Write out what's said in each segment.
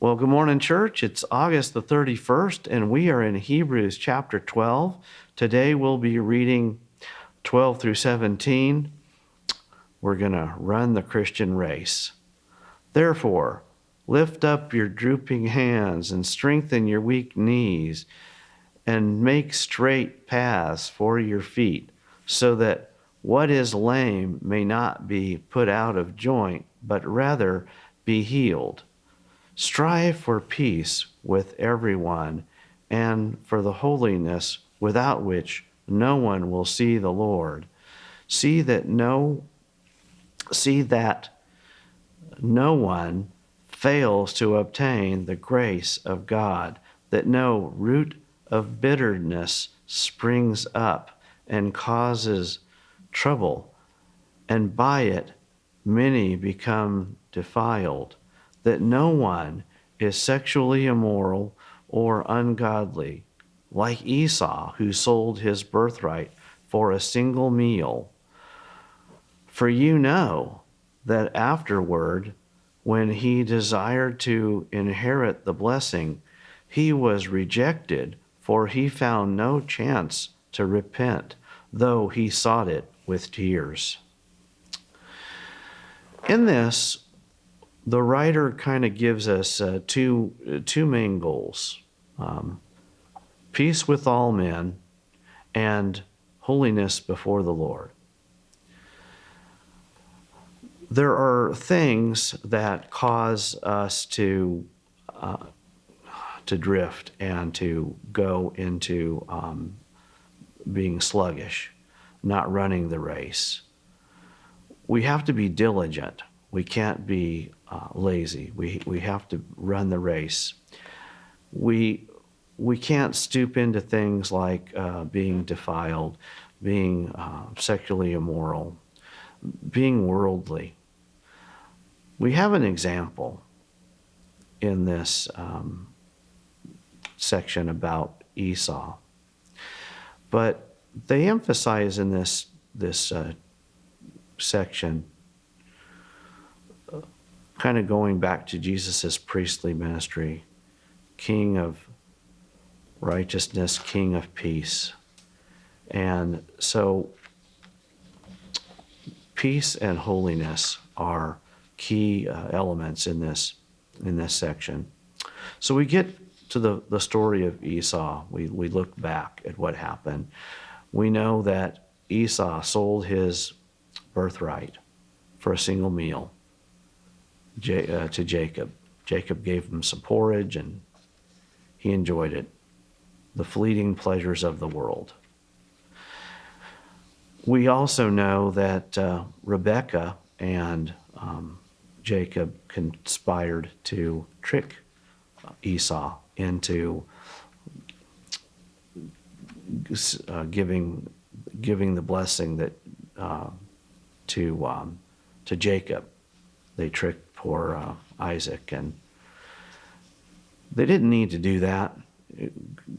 Well, good morning, church. It's August the 31st, and we are in Hebrews chapter 12. Today we'll be reading 12 through 17. We're going to run the Christian race. Therefore, lift up your drooping hands and strengthen your weak knees, and make straight paths for your feet, so that what is lame may not be put out of joint, but rather be healed. Strive for peace with everyone and for the holiness without which no one will see the Lord. See that no one fails to obtain the grace of God, that no root of bitterness springs up and causes trouble, and by it many become defiled, that no one is sexually immoral or ungodly, like Esau, who sold his birthright for a single meal. For you know that afterward, when he desired to inherit the blessing, he was rejected, for he found no chance to repent, though he sought it with tears. In this, the writer kind of gives us two main goals: peace with all men and holiness before the Lord. There are things that cause us to drift and to go into being sluggish, not running the race. We have to be diligent. We can't be lazy. We have to run the race. We can't stoop into things like being defiled, being sexually immoral, being worldly. We have an example in this section about Esau, but they emphasize in this section kind of going back to Jesus' priestly ministry, King of righteousness, King of peace. And so peace and holiness are key elements in this section. So we get to the story of Esau. We look back at what happened. We know that Esau sold his birthright for a single meal to Jacob. Jacob gave him some porridge, and he enjoyed it, the fleeting pleasures of the world. We also know that Rebekah and Jacob conspired to trick Esau into giving the blessing that to Jacob. They tricked poor Isaac, and they didn't need to do that.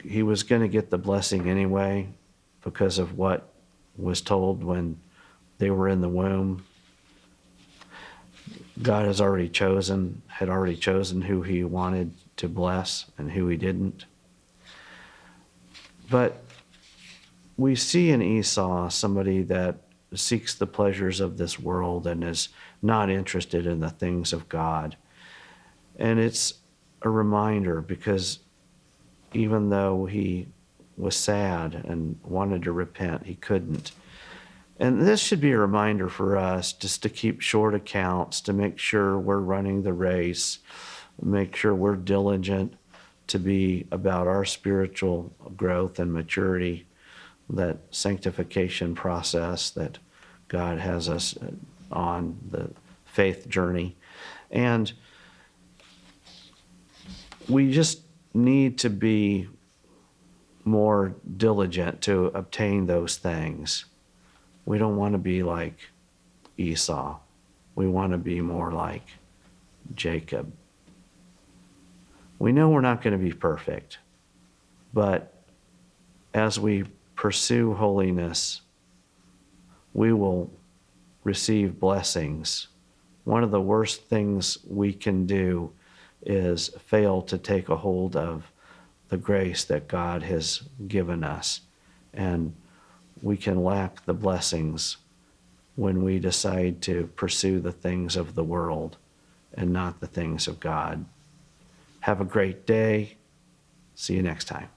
He was going to get the blessing anyway because of what was told when they were in the womb. God had already chosen who he wanted to bless and who he didn't. But we see in Esau somebody that seeks the pleasures of this world and is not interested in the things of God. And it's a reminder, because even though he was sad and wanted to repent, he couldn't. And this should be a reminder for us just to keep short accounts, to make sure we're running the race, make sure we're diligent to be about our spiritual growth and maturity, that sanctification process that God has us on, the faith journey. And we just need to be more diligent to obtain those things. We don't want to be like Esau. We want to be more like Jacob. We know we're not going to be perfect, but as we pursue holiness, we will receive blessings. One of the worst things we can do is fail to take a hold of the grace that God has given us. And we can lack the blessings when we decide to pursue the things of the world and not the things of God. Have a great day. See you next time.